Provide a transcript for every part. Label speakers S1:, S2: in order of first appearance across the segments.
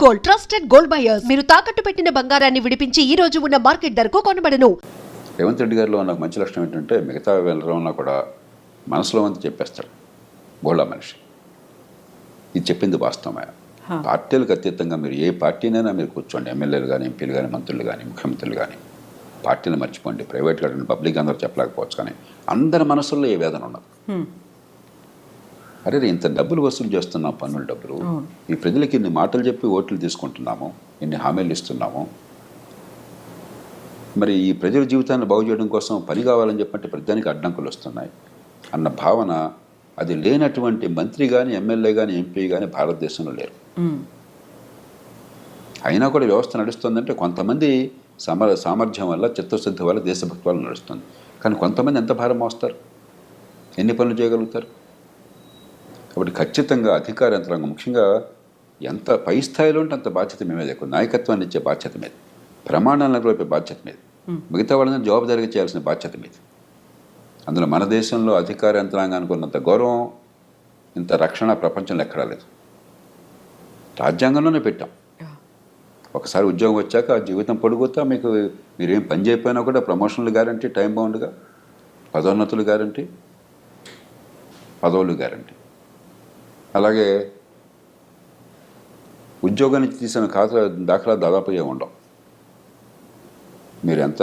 S1: Gold, trusted gold buyers. మీరు తాకట్టు పెట్టిన బంగారాన్ని విడిపించి ఈ రోజు ఉన్న మార్కెట్ ధరకు కొనబడను.
S2: రేవంత్ రెడ్డి గారిలో నాకు మంచి లక్షణం ఏంటంటే మిగతా వెళ్ళడంలో కూడా మనసులో అంతా చెప్పేస్తాడు. బోళ్ళ మనిషి. ఇది చెప్పింది వాస్తవమే. పార్టీలకు అతీతంగా మీరు ఏ పార్టీనైనా మీరు కూర్చోండి, ఎమ్మెల్యేలు కానీ, ఎంపీలు కానీ, మంత్రులు కానీ, ముఖ్యమంత్రులు కానీ, పార్టీని మర్చిపోండి. ప్రైవేట్ కానీ పబ్లిక్ అందరూ చెప్పలేకపోవచ్చు, కానీ అందరి మనసుల్లో ఏ వేదన ఉన్నది. అరే ఇంత డబ్బులు వసూలు చేస్తున్నాం, పన్నుల డబ్బులు, ఈ ప్రజలకి ఇన్ని మాటలు చెప్పి ఓట్లు తీసుకుంటున్నాము, ఇన్ని హామీలు ఇస్తున్నాము, మరి ఈ ప్రజల జీవితాన్ని బాగు చేయడం కోసం పని కావాలని చెప్పంటే ప్రతిదానికి అడ్డంకులు వస్తున్నాయి అన్న భావన అది లేనటువంటి మంత్రి కానీ, ఎమ్మెల్యే కానీ, ఎంపీ కానీ భారతదేశంలో లేరు. అయినా కూడా వ్యవస్థ నడుస్తుందంటే కొంతమంది సామర్థ్యం వల్ల, చిత్తశుద్ధి వల్ల, దేశభక్తి వల్ల నడుస్తుంది. కానీ కొంతమంది ఎంత భారం మోస్తారు, ఎన్ని పనులు చేయగలుగుతారు? కాబట్టి ఖచ్చితంగా అధికార యంత్రాంగం ముఖ్యంగా ఎంత పై స్థాయిలో ఉంటే అంత బాధ్యత మేమే ఎక్కువ. నాయకత్వాన్ని ఇచ్చే బాధ్యత మీద, ప్రమాణాలను నెరవేర్పే బాధ్యత మీద, మిగతా వాళ్ళని జవాబుదారీగా చేయాల్సిన బాధ్యత మీద. అందులో మన దేశంలో అధికార యంత్రాంగానికి ఉన్నంత గౌరవం, ఇంత రక్షణ ప్రపంచంలో ఎక్కడా లేదు. రాజ్యాంగంలోనే పెట్టాం. ఒకసారి ఉద్యోగం వచ్చాక ఆ జీవితం పొడుగుతా మీకు మీరేం పని చేయకపోయినా కూడా ప్రమోషన్లు గ్యారంటీ, టైం బౌండ్గా పదోన్నతులు గ్యారంటీ, పదవులు గ్యారంటీ. అలాగే ఉద్యోగం నుంచి తీసిన దాఖలా దాదాపు ఏమి ఉండవు. మీరు ఎంత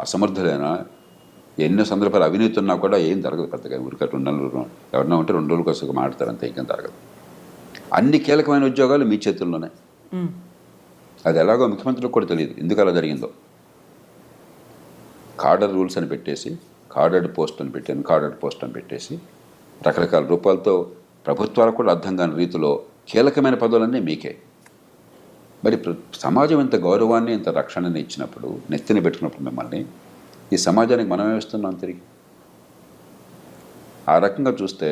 S2: అసమర్థులైనా, ఎన్నో సందర్భాలు అవినీతి ఉన్నా కూడా ఏం జరగదు పెద్దగా. ఊరికే 2 నెలలు ఎవరన్నా ఉంటే 2 రోజుల కోసం మాట్లాడతారు అంతే, ఇంకేం జరగదు. అన్ని కీలకమైన ఉద్యోగాలు మీ చేతుల్లోనే. అది ఎలాగో ముఖ్యమంత్రులకు కూడా తెలియదు ఎందుకు అలా జరిగిందో. కార్డర్ రూల్స్ అని పెట్టేసి, కార్డర్డ్ పోస్ట్ అని పెట్టాను, కార్డర్డ్ పోస్ట్ అని పెట్టేసి రకరకాల రూపాలతో ప్రభుత్వాలకు కూడా అర్థం కాని రీతిలో కీలకమైన పదవులన్నీ మీకే. మరి సమాజం ఇంత గౌరవాన్ని, ఇంత రక్షణని ఇచ్చినప్పుడు, నెత్తిని పెట్టుకున్నప్పుడు మిమ్మల్ని, ఈ సమాజానికి మనమే ఇస్తున్నాం తిరిగి. ఆ రకంగా చూస్తే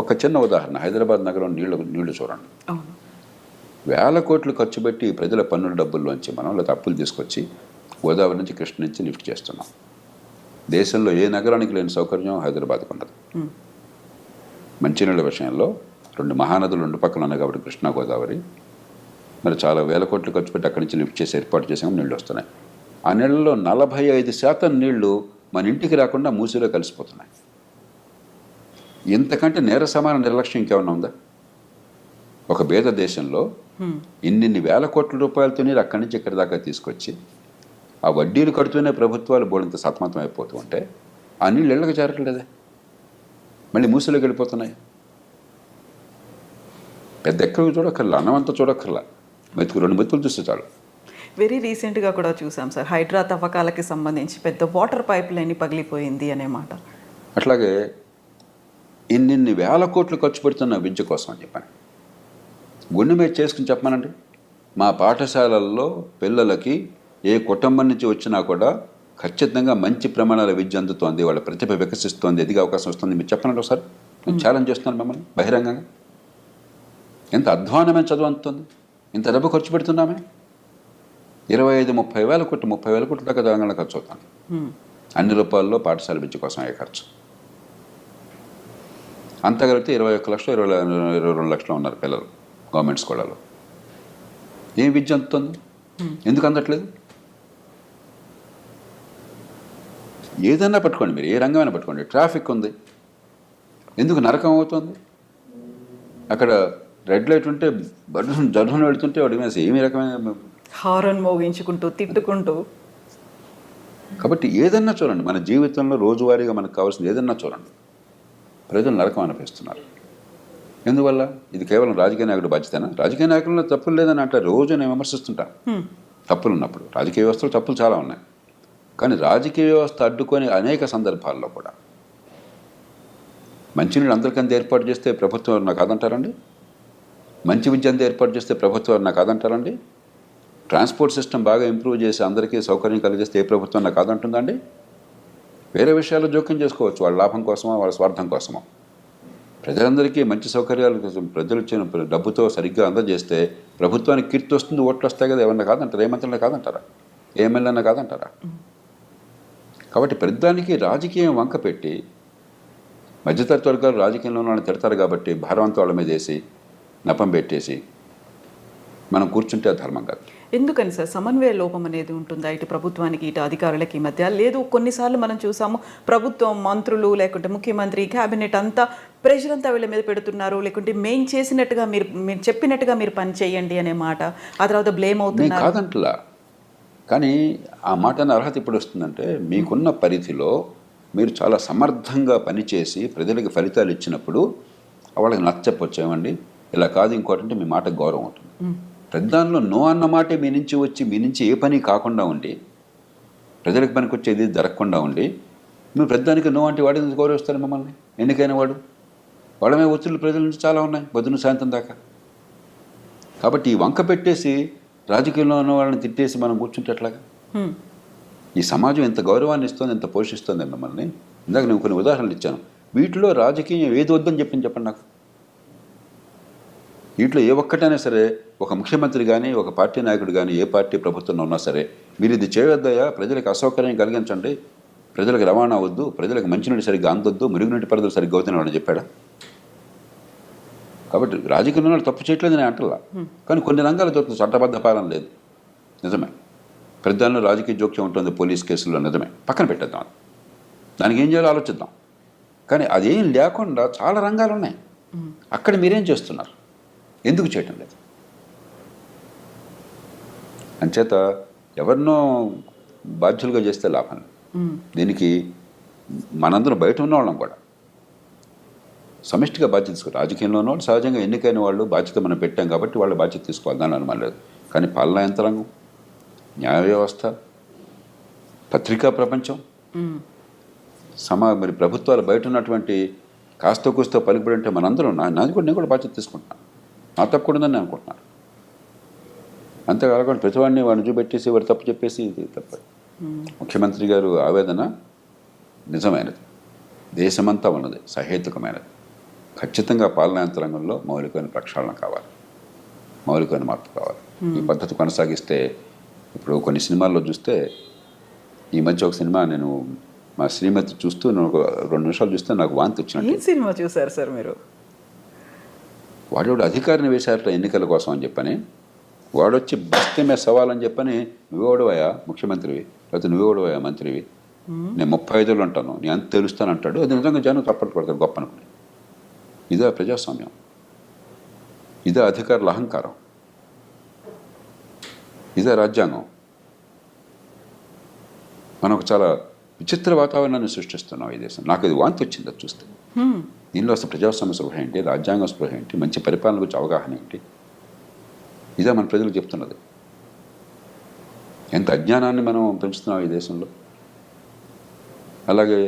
S2: ఒక చిన్న ఉదాహరణ, హైదరాబాద్ నగరం నీళ్లు చూడండి. వేల కోట్లు ఖర్చు పెట్టి ప్రజల పన్నుల డబ్బుల్లోంచి మనం లేదా అప్పులు తీసుకొచ్చి గోదావరి నుంచి, కృష్ణ నుంచి లిఫ్ట్ చేస్తున్నాం. దేశంలో ఏ నగరానికి లేని సౌకర్యం హైదరాబాద్కు ఉండదు. మంచినీళ్ళ విషయంలో 2 మహానదులు 2 పక్కన ఉన్నాయి కాబట్టి కృష్ణా, గోదావరి, మరి చాలా వేల కోట్లు ఖర్చు పెట్టి అక్కడి నుంచి లిఫ్ట్ చేసి ఏర్పాటు చేసాము, నీళ్ళు వస్తున్నాయి. ఆ నీళ్ళలో 45% నీళ్లు మన ఇంటికి రాకుండా మూసిలో కలిసిపోతున్నాయి. ఇంతకంటే నేర సమాన నిర్లక్ష్యం ఇంకేమన్నా ఉందా? ఒక పేద దేశంలో ఇన్ని వేల కోట్ల రూపాయలతో నీరు అక్కడి నుంచి ఇక్కడి దాకా తీసుకొచ్చి ఆ వడ్డీలు కడుతూనే ప్రభుత్వాలు బోడంత సతమతం అయిపోతూ ఉంటే ఆ నీళ్ళు ఇళ్ళకి చేరట్లేదే, మళ్ళీ మూసిలోకి వెళ్ళిపోతున్నాయి. పెద్ద ఎక్కడికి చూడక్కర్లా, అన్నమంతా చూడక్కర్లా, 2 మెతుకులు చూస్తే చాలు.
S3: వెరీ రీసెంట్గా కూడా చూసాం సార్, హైడ్రా తవ్వకాలకి సంబంధించి పెద్ద వాటర్ పైప్ లైన్ పగిలిపోయింది అనే మాట.
S2: అట్లాగే ఇన్ని వేల కోట్లు ఖర్చు పెడుతున్న విద్య కోసం అని చెప్పాను. గుండె మీద చేసుకుని చెప్పానండి, మా పాఠశాలల్లో పిల్లలకి ఏ కుటుంబం నుంచి వచ్చినా కూడా ఖచ్చితంగా మంచి ప్రమాణాల విద్య అందుతోంది, వాళ్ళ ప్రతిభ వికసిస్తోంది, ఎదిగే అవకాశం వస్తుంది. మీరు చెప్పనండి ఒకసారి, నేను ఛాలెంజ్ చేస్తున్నాను మిమ్మల్ని బహిరంగంగా. ఎంత అధ్వానమైన చదువు అందుతుంది, ఇంత డబ్బు ఖర్చు పెడుతున్నామే. 25-30 వేల కోట్లు, 30 వేల కోట్ల దాకా తెలంగాణ ఖర్చు అవుతుంది. అన్ని రూపాయల్లో పాఠశాల విద్య కోసం అయ్యే ఖర్చు. అంతా కలిపితే 21 లక్షలు, 22 లక్షలు ఉన్నారు పిల్లలు గవర్నమెంట్ స్కూళ్ళలో. ఏం విద్య అందుతుంది? ఎందుకు అందట్లేదు? ఏదైనా పట్టుకోండి, మీరు ఏ రంగమైనా పట్టుకోండి. ట్రాఫిక్ ఉంది, ఎందుకు నరకం అవుతుంది? అక్కడ రెడ్ లైట్ ఉంటే జర్హన్ వెళుతుంటే వాడి మీద ఏమి రకమైన
S3: హారన్ మోగించుకుంటూ, తిట్టుకుంటూ.
S2: కాబట్టి ఏదన్నా చూడండి, మన జీవితంలో రోజువారీగా మనకు కావాల్సింది ఏదన్నా చూడండి. ప్రజలు నరకం అనిపిస్తున్నారు. ఎందువల్ల? ఇది కేవలం రాజకీయ నాయకుడు బాధ్యతనా? రాజకీయ నాయకుల్లో తప్పులు లేదని అంటే రోజు నేను విమర్శిస్తుంటాను. తప్పులు ఉన్నప్పుడు రాజకీయ వ్యవస్థలో తప్పులు చాలా ఉన్నాయి, కానీ రాజకీయ వ్యవస్థ అడ్డుకొని అనేక సందర్భాల్లో కూడా మంచినీళ్ళు అందరికంతా ఏర్పాటు చేస్తే ప్రభుత్వం ఎవరు నాకు కాదంటారండి? మంచి విద్య అంతా ఏర్పాటు చేస్తే ప్రభుత్వం ఎవరు నాకు కాదంటారండి? ట్రాన్స్పోర్ట్ సిస్టమ్ బాగా ఇంప్రూవ్ చేసి అందరికీ సౌకర్యం కలిగిస్తే ఏ ప్రభుత్వం నాకు కాదంటుందండి? వేరే విషయాల్లో జోక్యం చేసుకోవచ్చు, వాళ్ళ లాభం కోసమో వాళ్ళ స్వార్థం కోసమో. ప్రజలందరికీ మంచి సౌకర్యాలు కోసం ప్రజలు ఇచ్చిన డబ్బుతో సరిగ్గా అందజేస్తే ప్రభుత్వానికి కీర్తి వస్తుంది, ఓట్లు వస్తాయి కదా. ఎవరన్నా కాదంటారా? ఏ మంత్రులన్నా కాదంటారా? ఏ ఎమ్మెల్యేనా కాదంటారా? కాబట్టి ప్రతిదానికి రాజకీయం వంక పెట్టి మధ్యతరగతి వర్గాలు రాజకీయంలో వాళ్ళని తిడతారు కాబట్టి భారవంతం వాళ్ళ మీద వేసి నపం పెట్టేసి మనం కూర్చుంటే అది ధర్మం కాదు.
S3: ఎందుకని సార్ సమన్వయ లోపం అనేది ఉంటుందా ఇటు ప్రభుత్వానికి ఇటు అధికారులకి మధ్య? లేదు, కొన్నిసార్లు మనం చూసాము ప్రభుత్వం, మంత్రులు లేకుంటే ముఖ్యమంత్రి, క్యాబినెట్ అంతా ప్రెషర్ అంతా వీళ్ళ మీద పెడుతున్నారు, లేకుంటే మేము చేసినట్టుగా మీరు చెప్పినట్టుగా మీరు పని చేయండి అనే మాట, ఆ తర్వాత బ్లేమ్ అవుతున్నారు.
S2: కాదంటలా, కానీ ఆ మాట అనే అర్హత ఇప్పుడు వస్తుందంటే మీకున్న పరిధిలో మీరు చాలా సమర్థంగా పనిచేసి ప్రజలకు ఫలితాలు ఇచ్చినప్పుడు వాళ్ళకి నచ్చకపోవచ్చు, ఏమండి ఇలా కాదు ఇంకోటి అంటే మీ మాటకు గౌరవం ఉంటుంది. ప్రధానంలో నో అన్న మాటే మీ నుంచి వచ్చి మీ నుంచి ఏ పని కాకుండా ఉండి ప్రజలకు పనికి వచ్చేది జరగకుండా ఉండి మీరు ప్రధానికి నో అంటే వాడి నుంచి గౌరవిస్తారు మిమ్మల్ని? ఎన్నికైన వాడమే ఒత్తిళ్ళు ప్రజల నుంచి చాలా ఉన్నాయి పొద్దున్న సాయంత్రం దాకా. కాబట్టి ఈ వంక పెట్టేసి రాజకీయంలో ఉన్న వాళ్ళని తిట్టేసి మనం కూర్చుంటే ఎట్లాగా? ఈ సమాజం ఎంత గౌరవాన్ని ఇస్తుంది, ఎంత పోషిస్తుంది మిమ్మల్ని. ఇందాక నేను కొన్ని ఉదాహరణలు ఇచ్చాను. వీటిలో రాజకీయం ఏది వద్దని చెప్పండి నాకు. వీటిలో ఏ ఒక్కటైనా సరే ఒక ముఖ్యమంత్రి కానీ ఒక పార్టీ నాయకుడు కానీ ఏ పార్టీ ప్రభుత్వంలో ఉన్నా సరే మీరు ఇది చేయవద్దయా, ప్రజలకు అసౌకర్యం కలిగించండి, ప్రజలకు రవాణా వద్దు, ప్రజలకు మంచినీటి సరిగ్గా అందొద్దు, మురుగునీటి పరిధులు సరిగ్గా అవుతాయని వాడు చెప్పాడా? కాబట్టి రాజకీయంలో తప్పు చేయట్లేదు నేను అంటలా, కానీ కొన్ని రంగాలు దొరుకుతుంది చట్టబద్ధ పాలన లేదు, నిజమే. ప్రధానంలో రాజకీయ జోక్యం ఉంటుంది పోలీస్ కేసుల్లో, నిజమే. పక్కన పెట్టేద్దాం, దానికి ఏం చేయాలో ఆలోచిద్దాం. కానీ అదేం లేకుండా చాలా రంగాలు ఉన్నాయి. అక్కడ మీరేం చేస్తున్నారు, ఎందుకు చేయటం లేదు? అంచేత ఎవరినో బాధ్యులుగా చేస్తే లాభం లేదు. దీనికి మనందరం బయట ఉన్న వాళ్ళం కూడా సమిష్టిగా బాధ్యత తీసుకోవాలి. రాజకీయంలో ఉన్న వాళ్ళు సహజంగా ఎన్నికైన వాళ్ళు బాధ్యత మనం పెట్టాం కాబట్టి వాళ్ళ బాధ్యత తీసుకోవాలి, దాని అనుమానం లేదు. కానీ పాలనా యంత్రాంగం, న్యాయ వ్యవస్థ, పత్రికా ప్రపంచం, మరి ప్రభుత్వాలు బయట ఉన్నటువంటి కాస్త కూస్తో పలుకుబడి అంటే మనందరం నాది కూడా నేను కూడా బాధ్యత తీసుకుంటున్నాను, నా తప్పకూడదని నేను అనుకుంటున్నాను. అంతేకాకుండా ప్రతివాడిని వాడిని చూపెట్టేసి వాడు తప్పు చెప్పేసి ఇది తప్ప. ముఖ్యమంత్రి గారు ఆవేదన నిజమైనది, దేశమంతా ఉన్నది, సహేతుకమైనది. ఖచ్చితంగా పాలనా యంత్రాంగంలో మౌలికమైన ప్రక్షాళన కావాలి, మౌలికమైన మార్పు కావాలి. ఈ పద్ధతి కొనసాగిస్తే ఇప్పుడు కొన్ని సినిమాల్లో చూస్తే, ఈ మధ్య ఒక సినిమా నేను మా శ్రీమతి చూస్తూ నేను ఒక 2 నిమిషాలు చూస్తే నాకు వాంతి వచ్చినట్టు.
S3: ఏ సినిమా చూసారు సార్ మీరు?
S2: వాడు అధికారిని వేశారట ఎన్నికల కోసం అని చెప్పని, వాడొచ్చి బస్తమే సవాలని చెప్పని, నువ్వెవడవయా ముఖ్యమంత్రివి, లేకపోతే నువ్వెవడవయా మంత్రివి, నేను 35 ఏళ్ళు ఉంటాను, నేను అంత తెలుస్తాను అంటాడు. అది నిజంగా జనం తప్పట్టు పడతారు గొప్ప అనుకుని. ఇదే ప్రజాస్వామ్యం, ఇదే అధికారుల అహంకారం, ఇదే రాజ్యాంగం. మనం ఒక చాలా విచిత్ర వాతావరణాన్ని సృష్టిస్తున్నాం ఈ దేశం. నాకు ఇది వాంతి వచ్చింది అది చూస్తే. దీనిలో అసలు ప్రజాస్వామ్య స్పృహ ఏంటి, రాజ్యాంగ స్పృహ ఏంటి, మంచి పరిపాలన గురించి అవగాహన ఏంటి, ఇదే మన ప్రజలకు చెప్తున్నది. ఎంత అజ్ఞానాన్ని మనం పెంచుతున్నాం ఈ దేశంలో. అలాగే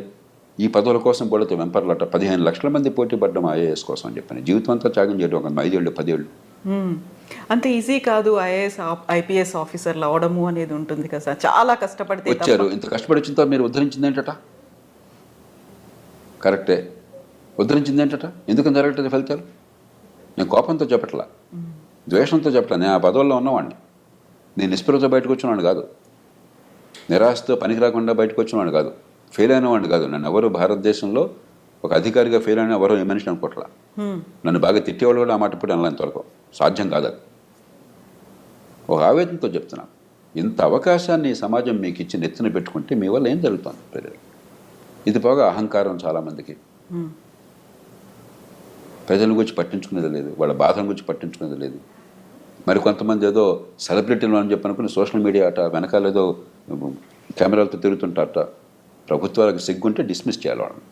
S2: ఈ పదవుల కోసం పడితే వెంపర్లట 15 లక్షల మంది పోటీ పడ్డం ఐఏఎస్ కోసం అని చెప్పని, జీవితం అంతా త్యాగం చేయడం, ఒక 5 ఏళ్ళు 10 ఏళ్ళు.
S3: అంత ఈజీ కాదు ఐఏఎస్ ఐపీఎస్ ఆఫీసర్లు అవడము అనేది ఉంటుంది కదా సార్, చాలా కష్టపడితే
S2: వచ్చారు. ఇంత కష్టపడి వచ్చిన తర్వాత మీరు ఉద్ధరించింది ఏంటట? కరెక్టే, ఉద్ధరించింది ఏంటట? ఎందుకని జరగట్లేదు ఫలితాలు? నేను కోపంతో చెప్పట్లా, ద్వేషంతో చెప్పట్లా. నేను ఆ పదవుల్లో ఉన్నవాడిని, నేను నిస్పృహతో బయటకు వచ్చినవాడిని కాదు, నిరాశతో పనికి రాకుండా బయటకు వచ్చినవాడిని కాదు, ఫెయిల్ అయిన వాడిని కాదు. నన్ను ఎవరు భారతదేశంలో ఒక అధికారిగా ఫెయిల్ అయిన ఎవరో ఏ మనిషిని అనుకోవట్లా. నన్ను బాగా తిట్టేవాళ్ళు కూడా ఆ మాట ఇప్పుడు అనలేంతవరకు సాధ్యం కాదు. అది ఒక ఆవేదనతో చెప్తున్నాను. ఇంత అవకాశాన్ని సమాజం మీకు ఇచ్చి నెత్తిన పెట్టుకుంటే మీ వల్ల ఏం జరుగుతుంది ప్రజలు? ఇది పోగా అహంకారం చాలామందికి. ప్రజల గురించి పట్టించుకునేది లేదు, వాళ్ళ బాధల గురించి పట్టించుకునేది లేదు. మరి కొంతమంది ఏదో సెలబ్రిటీలు అని చెప్పి అనుకుని సోషల్ మీడియా అట వెనకాల ఏదో కెమెరాలతో తిరుగుతుంటారట. ప్రభుత్వాలకు సిగ్గుంటే డిస్మిస్ చేయాలి వాళ్ళని.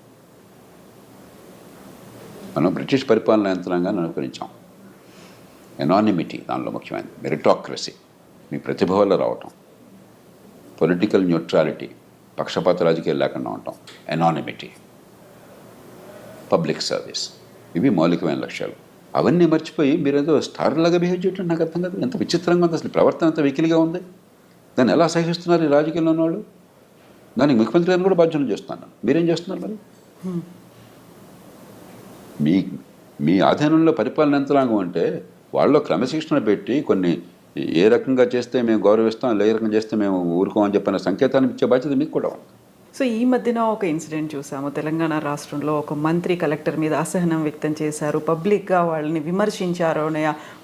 S2: మనం బ్రిటిష్ పరిపాలన యంత్రాంగాన్ని అనుకరించాం. ఎనానిమిటీ దానిలో ముఖ్యమైనది, మెరిటాక్రసీ, మీ ప్రతిభ వల్ల రావటం, పొలిటికల్ న్యూట్రాలిటీ, పక్షపాత రాజకీయాలు లేకుండా ఉండటం, ఎనానిమిటీ, పబ్లిక్ సర్వీస్, ఇవి మౌలికమైన లక్ష్యాలు. అవన్నీ మర్చిపోయి మీరేదో స్టార్లాగా బిహేవ్ చేయటం నాకు అర్థం కాదు. ఎంత విచిత్రంగా ఉంది అసలు, ప్రవర్తన అంత వెకిలిగా ఉంది. దాన్ని ఎలా సహిస్తున్నారు ఈ రాజకీయంలో ఉన్నవాళ్ళు? దానికి ముఖ్యమంత్రి గారిని కూడా బాధ్యతలు చేస్తున్నాను. మీరేం చేస్తున్నారు మరి? మీ ఆధీనంలో పరిపాలన యంత్రాంగం అంటే వాళ్ళలో క్రమశిక్షణ పెట్టి కొన్ని ఏ రకంగా చేస్తే మేము గౌరవిస్తాం, ఏ రకంగా చేస్తే మేము ఊరుకోమని చెప్పిన సంకేతాన్ని ఇచ్చే బాధ్యత మీకు కూడా ఉంది.
S3: సో ఈ మధ్యన ఒక ఇన్సిడెంట్ చూసాము. తెలంగాణ రాష్ట్రంలో ఒక మంత్రి కలెక్టర్ మీద అసహనం వ్యక్తం చేశారు, పబ్లిక్గా వాళ్ళని విమర్శించారు అనే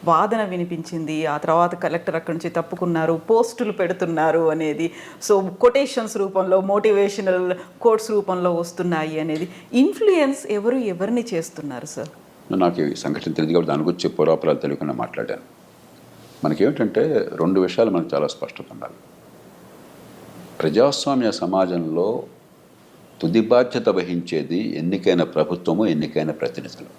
S3: వాదన వినిపించింది. ఆ తర్వాత కలెక్టర్ అక్కడి నుంచి తప్పుకున్నారు, పోస్టులు పెడుతున్నారు అనేది, సో కొటేషన్స్ రూపంలో, మోటివేషనల్ కోట్స్ రూపంలో వస్తున్నాయి అనేది. ఇన్ఫ్లుయెన్స్ ఎవరిని చేస్తున్నారు సార్?
S2: నాకు ఈ సంఘటన తెలియదు కాబట్టి దాని గురించి పూర్వాపరాలు తెలియకుండా మాట్లాడాను. మనకేమిటంటే 2 విషయాలు మనకు చాలా స్పష్టత ఉండాలి. ప్రజాస్వామ్య సమాజంలో తుది బాధ్యత వహించేది ఎన్నికైన ప్రభుత్వము, ఎన్నికైన ప్రతినిధులు.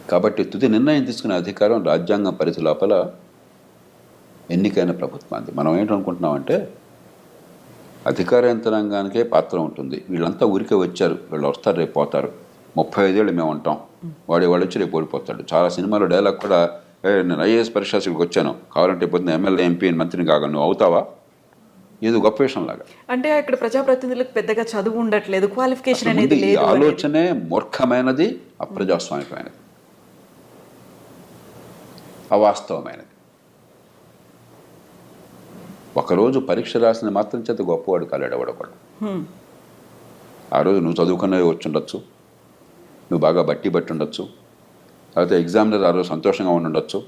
S2: కాబట్టి తుది నిర్ణయం తీసుకునే అధికారం రాజ్యాంగం పరిధి లోపల ఎన్నికైన ప్రభుత్వానికి. మనం ఏంటనుకుంటున్నామంటే అధికార యంత్రాంగానికే పాత్ర ఉంటుంది, వీళ్ళంతా ఊరికే వచ్చారు, వీళ్ళు వస్తారు రేపు పోతారు, 35 ఏళ్ళు మేము ఉంటాం, వాడు వచ్చి రేపు ఓడిపోతాడు. చాలా సినిమాలో డైలాగ్ కూడా, నేను ఐఏఎస్ పరీక్షలకు వచ్చాను, కావాలంటే పొద్దున్న ఎమ్మెల్యే, ఎంపీ, మంత్రిని కాగా నువ్వు అవుతావా? ఇది గొప్ప విషయం లాగా.
S3: అంటే ఇక్కడ ప్రజాప్రతినిధులకు పెద్దగా చదువు ఉండట్లేదు, క్వాలిఫికేషన్ అనేది లేదు.
S2: ఆలోచనే మూర్ఖమైనది, అప్రజాస్వామికమైనది, అవాస్తవమైనది. ఒకరోజు పరీక్ష రాసిన మాత్రం చేత గొప్పవాడు కాలేడు ఎవడొకడు. ఆ రోజు నువ్వు చదువుకున్నవి వచ్చి ఉండొచ్చు, నువ్వు బాగా బట్టి ఉండొచ్చు, లేకపోతే ఎగ్జామినర్ ఆ రోజు సంతోషంగా ఉండొచ్చు,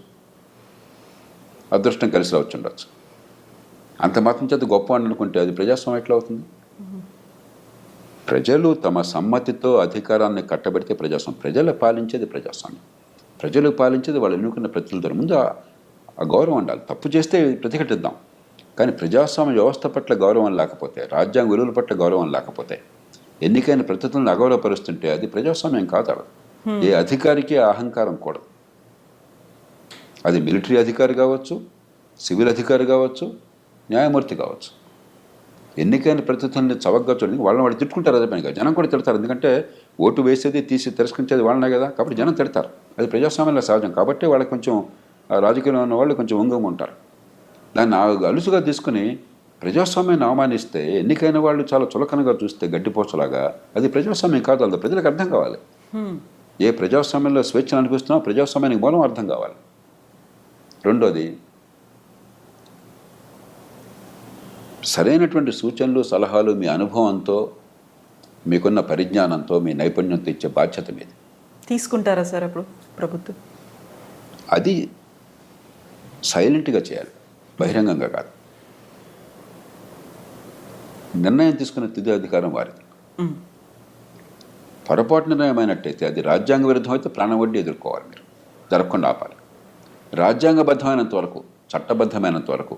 S2: అదృష్టం కలిసి రావచ్చు ఉండొచ్చు. అంత మాత్రం చేత గొప్పవాడిని అనుకుంటే అది ప్రజాస్వామ్యం ఎట్లా అవుతుంది? ప్రజలు తమ సమ్మతితో అధికారాన్ని కట్టబెడితే ప్రజాస్వామ్యం. ప్రజలు పాలించేది ప్రజాస్వామ్యం. ప్రజలు పాలించేది వాళ్ళు ఎన్నుకున్న ప్రతినిధుల ముందు ఆ గౌరవం ఉండాలి. తప్పు చేస్తే ప్రతిఘటిద్దాం, కానీ ప్రజాస్వామ్య వ్యవస్థ పట్ల గౌరవం లేకపోతే, రాజ్యాంగ విలువల పట్ల గౌరవం లేకపోతే, ఎన్నికైన ప్రతినిధులను అగౌరవపరుస్తుంటే అది ప్రజాస్వామ్యం కాదు. ఏ అధికారికి అహంకారం కూడదు. అది మిలిటరీ అధికారి కావచ్చు, సివిల్ అధికారి కావచ్చు, న్యాయమూర్తి కావచ్చు. ఎన్నికైన ప్రతినిధుల్ని చవకగా చూడండి, వాళ్ళని వాడు తిట్టుకుంటారు. అదే పనిగా జనం కూడా తిడతారు. ఎందుకంటే ఓటు వేసేది, తీసి తిరస్కరించేది వాళ్ళనే కదా, కాబట్టి జనం తిడతారు. అది ప్రజాస్వామ్యంలో సహజం. కాబట్టి వాళ్ళకి కొంచెం రాజకీయంలో ఉన్న వాళ్ళు కొంచెం వంగంగా ఉంటారు. దాన్ని అలుసుగా తీసుకుని ప్రజాస్వామ్యాన్ని అవమానిస్తే, ఎన్నికైన వాళ్ళు చాలా చులకనగా చూస్తే గడ్డిపోచలాగా, అది ప్రజాస్వామ్యం కాదు. అది ప్రజలకు అర్థం కావాలి. ఏ ప్రజాస్వామ్యంలో స్వేచ్ఛను అనిపిస్తున్నా ప్రజాస్వామ్యానికి మూలం అర్థం కావాలి. రెండోది, సరైనటువంటి సూచనలు, సలహాలు మీ అనుభవంతో, మీకున్న పరిజ్ఞానంతో, మీ నైపుణ్యంతో ఇచ్చే బాధ్యత మీది.
S3: తీసుకుంటారా సార్ అప్పుడు ప్రభుత్వం?
S2: అది సైలెంట్గా చేయాలి, బహిరంగంగా కాదు. నిర్ణయం తీసుకునే తుది అధికారం వారిది. పొరపాటు నిర్ణయం అయినట్టయితే, అది రాజ్యాంగ విరుద్ధం అయితే ప్రాణ వడ్డీ ఎదుర్కోవాలి. మీరు జరగకుండా ఆపాలి. రాజ్యాంగబద్ధమైనంత వరకు, చట్టబద్ధమైనంత వరకు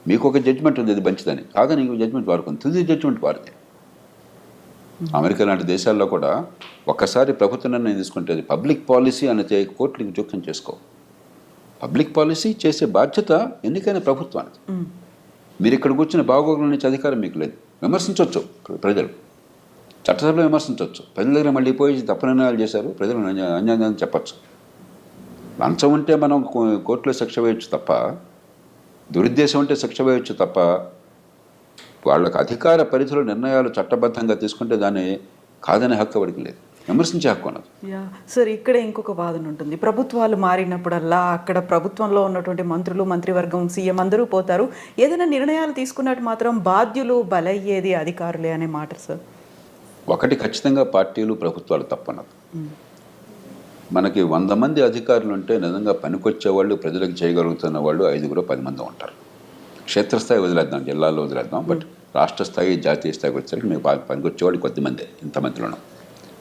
S2: మీకు ఒక జడ్జిమెంట్ ఉంది, అది మంచిదని. కాదని ఇంకో జడ్జిమెంట్ వారికి ఉంది. తుది జడ్జిమెంట్ వారిది. అమెరికా లాంటి దేశాల్లో కూడా ఒక్కసారి ప్రభుత్వ నిర్ణయం తీసుకుంటే అది పబ్లిక్ పాలసీ అనేది కోర్టులకు జోక్యం చేసుకో. పబ్లిక్ పాలసీ చేసే బాధ్యత ఎన్నికైన ప్రభుత్వానికి. మీరు ఇక్కడ కూర్చుని బాగోగుల నుంచి అధికారం మీకు లేదు. విమర్శించవచ్చు ప్రజలు, చట్టసభలో విమర్శించవచ్చు. ప్రజల దగ్గర మళ్ళీ పోయి తప్పు నిర్ణయాలు చేశారు, ప్రజలు అన్యాయం చెప్పచ్చు. లంచం ఉంటే మనం కోర్టులో శిక్ష వేయచ్చు తప్ప, దురుద్దేశం ఉంటే శిక్ష వేయచ్చు తప్ప, వాళ్ళకు అధికార పరిధిలో నిర్ణయాలు చట్టబద్ధంగా తీసుకుంటే దాన్ని కాదనే హక్కు ఎవరికి లేదు, విమర్శించే హక్కు ఉన్నది.
S3: సార్, ఇక్కడ ఇంకొక వాదన ఉంటుంది. ప్రభుత్వాలు మారినప్పుడల్లా అక్కడ ప్రభుత్వంలో ఉన్నటువంటి మంత్రులు, మంత్రివర్గం, సీఎం అందరూ పోతారు. ఏదైనా నిర్ణయాలు తీసుకున్నట్టు మాత్రం బాధ్యులు బలయ్యేది అధికారులే అనే మాట సార్.
S2: ఒకటి ఖచ్చితంగా పార్టీలు, ప్రభుత్వాలు తప్పన్నది. మనకి 100 మంది అధికారులు ఉంటే నిజంగా పనికొచ్చే వాళ్ళు, ప్రజలకు చేయగలుగుతున్న వాళ్ళు 5-10 మంది ఉంటారు. క్షేత్రస్థాయి వదిలేద్దాం, జిల్లాలో వదిలేద్దాం, బట్ రాష్ట్ర స్థాయి, జాతీయ స్థాయికి వచ్చేసరికి మీకు పనికొచ్చేవాళ్ళు కొద్దిమంది, ఇంతమందిలోనూ.